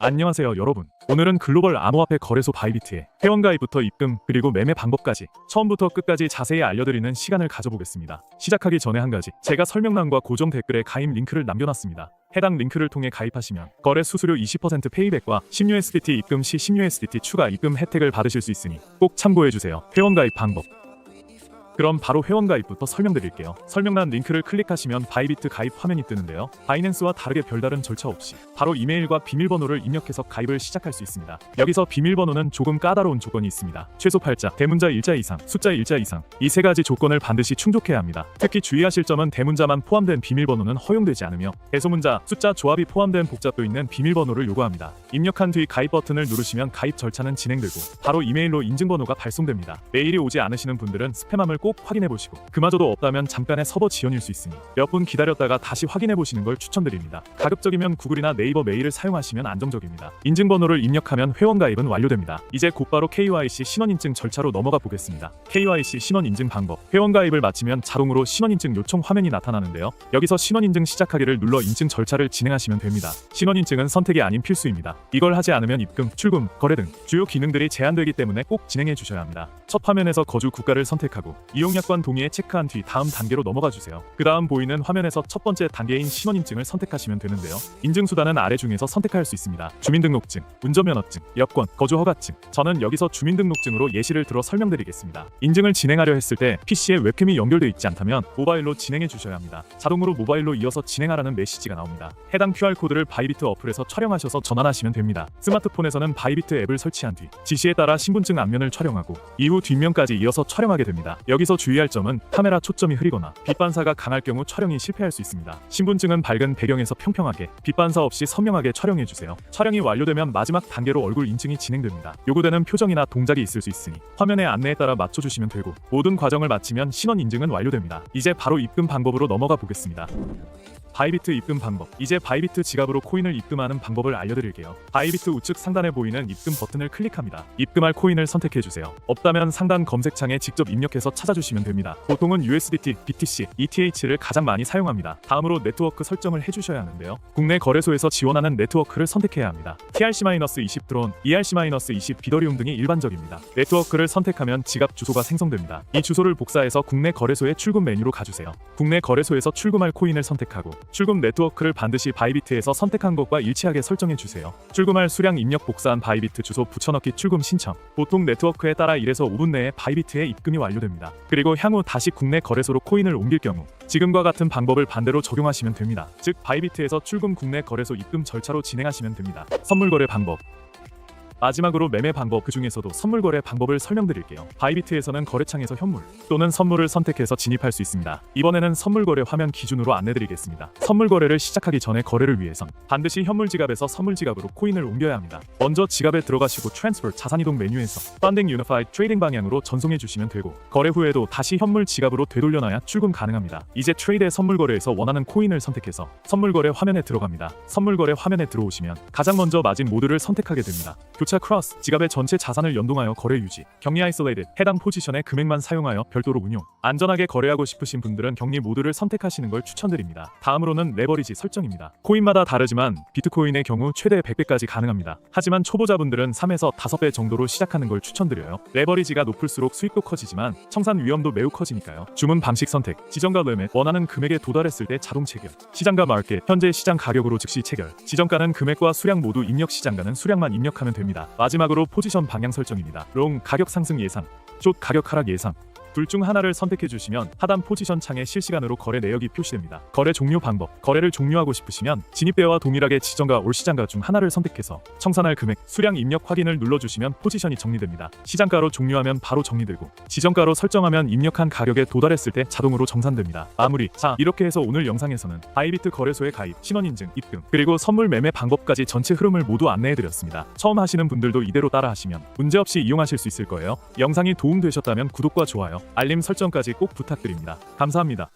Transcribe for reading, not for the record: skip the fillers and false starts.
안녕하세요 여러분. 오늘은 글로벌 암호화폐 거래소 바이비트의 회원가입부터 입금 그리고 매매 방법까지 처음부터 끝까지 자세히 알려드리는 시간을 가져보겠습니다. 시작하기 전에 한 가지, 제가 설명란과 고정 댓글에 가입 링크를 남겨놨습니다. 해당 링크를 통해 가입하시면 거래 수수료 20% 페이백과 10USDT 입금 시 10USDT 추가 입금 혜택을 받으실 수 있으니 꼭 참고해주세요. 회원가입 방법, 그럼 바로 회원가입부터 설명드릴게요. 설명란 링크를 클릭하시면 바이비트 가입 화면이 뜨는데요. 바이낸스와 다르게 별다른 절차 없이 바로 이메일과 비밀번호를 입력해서 가입을 시작할 수 있습니다. 여기서 비밀번호는 조금 까다로운 조건이 있습니다. 최소 8자, 대문자 1자 이상, 숫자 1자 이상, 이 세 가지 조건을 반드시 충족해야 합니다. 특히 주의하실 점은 대문자만 포함된 비밀번호는 허용되지 않으며 대소문자, 숫자 조합이 포함된 복잡도 있는 비밀번호를 요구합니다. 입력한 뒤 가입 버튼을 누르시면 가입 절차는 진행되고 바로 이메일로 인증번호가 발송됩니다. 메일이 오지 않으시는 분들은 스팸함을 꼭 확인해보시고 그마저도 없다면 잠깐의 서버 지연일 수 있으니 몇 분 기다렸다가 다시 화긴해보시는 걸 추천드립니다. 가급적이면 구글이나 네이버 메일을 사용하시면 안정적입니다. 인증번호를 입력하면 회원가입은 완료됩니다. 이제 곧바로 KYC 신원인증 절차로 넘어가 보겠습니다. KYC 신원인증 방법, 회원가입을 마치면 자동으로 신원인증 요청 화면이 나타나는데요. 여기서 신원인증 시작하기를 눌러 인증 절차를 진행하시면 됩니다. 신원인증은 선택이 아닌 필수입니다. 이걸 하지 않으면 입금, 출금, 거래 등 주요 기능들이 제한되기 때문에 꼭 진행해 주셔야 합니다. 첫 화면에서 거주 국가를 선택하고 이용약관 동의에 체크한 뒤 다음 단계로 넘어가 주세요. 그 다음 보이는 화면에서 첫 번째 단계인 신원인증을 선택하시면 되는데요. 인증수단은 아래 중에서 선택할 수 있습니다. 주민등록증, 운전면허증, 여권, 거주허가증. 저는 여기서 주민등록증으로 예시를 들어 설명드리겠습니다. 인증을 진행하려 했을 때 PC에 웹캠이 연결되어 있지 않다면 모바일로 진행해 주셔야 합니다. 자동으로 모바일로 이어서 진행하라는 메시지가 나옵니다. 해당 QR코드를 바이비트 어플에서 촬영하셔서 전환하시면 됩니다. 스마트폰에서는 바이비트 앱을 설치한 뒤 지시에 따라 신분증 앞면을 촬영하고 이후 뒷면까지 이어서 촬영하게 됩니다. 여기서 주의할 점은 카메라 초점이 흐리거나 빛 반사가 강할 경우 촬영이 실패할 수 있습니다. 신분증은 밝은 배경에서 평평하게 빛 반사 없이 선명하게 촬영해주세요. 촬영이 완료되면 마지막 단계로 얼굴 인증이 진행됩니다. 요구되는 표정이나 동작이 있을 수 있으니 화면의 안내에 따라 맞춰주시면 되고 모든 과정을 마치면 신원 인증은 완료됩니다. 이제 바로 입금 방법으로 넘어가 보겠습니다. 바이비트 입금 방법, 이제 바이비트 지갑으로 코인을 입금하는 방법을 알려드릴게요. 바이비트 우측 상단에 보이는 입금 버튼을 클릭합니다. 입금할 코인을 선택해주세요. 없다면 상단 검색창에 직접 입력해서 찾아주시면 됩니다. 보통은 USDT, BTC, ETH를 가장 많이 사용합니다. 다음으로 네트워크 설정을 해주셔야 하는데요. 국내 거래소에서 지원하는 네트워크를 선택해야 합니다. TRC-20 드론, ERC-20 비더리움 등이 일반적입니다. 네트워크를 선택하면 지갑 주소가 생성됩니다. 이 주소를 복사해서 국내 거래소의 출금 메뉴로 가주세요. 국내 거래소에서 출금할 코인을 선택하고 출금 네트워크를 반드시 바이비트에서 선택한 것과 일치하게 설정해 주세요. 출금할 수량 입력 복사한 바이비트 주소 붙여넣기 출금 신청. 보통 네트워크에 따라 1에서 5분 내에 바이비트에 입금이 완료됩니다. 그리고 향후 다시 국내 거래소로 코인을 옮길 경우 지금과 같은 방법을 반대로 적용하시면 됩니다. 즉 바이비트에서 출금 국내 거래소 입금 절차로 진행하시면 됩니다. 선물 거래 방법, 마지막으로 매매 방법, 그 중에서도 선물 거래 방법을 설명드릴게요. 바이비트에서는 거래창에서 현물 또는 선물을 선택해서 진입할 수 있습니다. 이번에는 선물 거래 화면 기준으로 안내드리겠습니다. 선물 거래를 시작하기 전에 거래를 위해선 반드시 현물 지갑에서 선물 지갑으로 코인을 옮겨야 합니다. 먼저 지갑에 들어가시고 트랜스퍼 자산 이동 메뉴에서 Funding Unified 트레이딩 방향으로 전송해 주시면 되고 거래 후에도 다시 현물 지갑으로 되돌려놔야 출금 가능합니다. 이제 트레이드의 선물 거래에서 원하는 코인을 선택해서 선물 거래 화면에 들어갑니다. 선물 거래 화면에 들어오시면 가장 먼저 마진 모드를 선택하게 됩니다. 교차 크로스, 지갑의 전체 자산을 연동하여 거래 유지. 격리 아이솔레이드, 해당 포지션의 금액만 사용하여 별도로 운용. 안전하게 거래하고 싶으신 분들은 격리 모드를 선택하시는 걸 추천드립니다. 다음으로는 레버리지 설정입니다. 코인마다 다르지만 비트코인의 경우 최대 100배까지 가능합니다. 하지만 초보자분들은 3에서 5배 정도로 시작하는 걸 추천드려요. 레버리지가 높을수록 수익도 커지지만 청산 위험도 매우 커지니까요. 주문 방식 선택, 지정가 리밋, 원하는 금액에 도달했을 때 자동 체결. 시장가 마켓, 현재 시장 가격으로 즉시 체결. 지정가는 금액과 수량 모두 입력, 시장가는 수량만 입력하면 됩니다. 마지막으로 포지션 방향 설정입니다. 롱, 가격 상승 예상, 숏, 가격 하락 예상. 둘 중 하나를 선택해 주시면 하단 포지션 창에 실시간으로 거래 내역이 표시됩니다. 거래 종료 방법, 거래를 종료하고 싶으시면 진입대와 동일하게 지정가 올 시장가 중 하나를 선택해서 청산할 금액, 수량 입력 확인을 눌러주시면 포지션이 정리됩니다. 시장가로 종료하면 바로 정리되고 지정가로 설정하면 입력한 가격에 도달했을 때 자동으로 정산됩니다. 마무리. 자, 이렇게 해서 오늘 영상에서는 바이비트 거래소에 가입, 신원인증, 입금, 그리고 선물 매매 방법까지 전체 흐름을 모두 안내해드렸습니다. 처음 하시는 분들도 이대로 따라하시면 문제없이 이용하실 수 있을 거예요. 영상이 도움되셨다면 구독과 좋아요, 알림 설정까지 꼭 부탁드립니다. 감사합니다.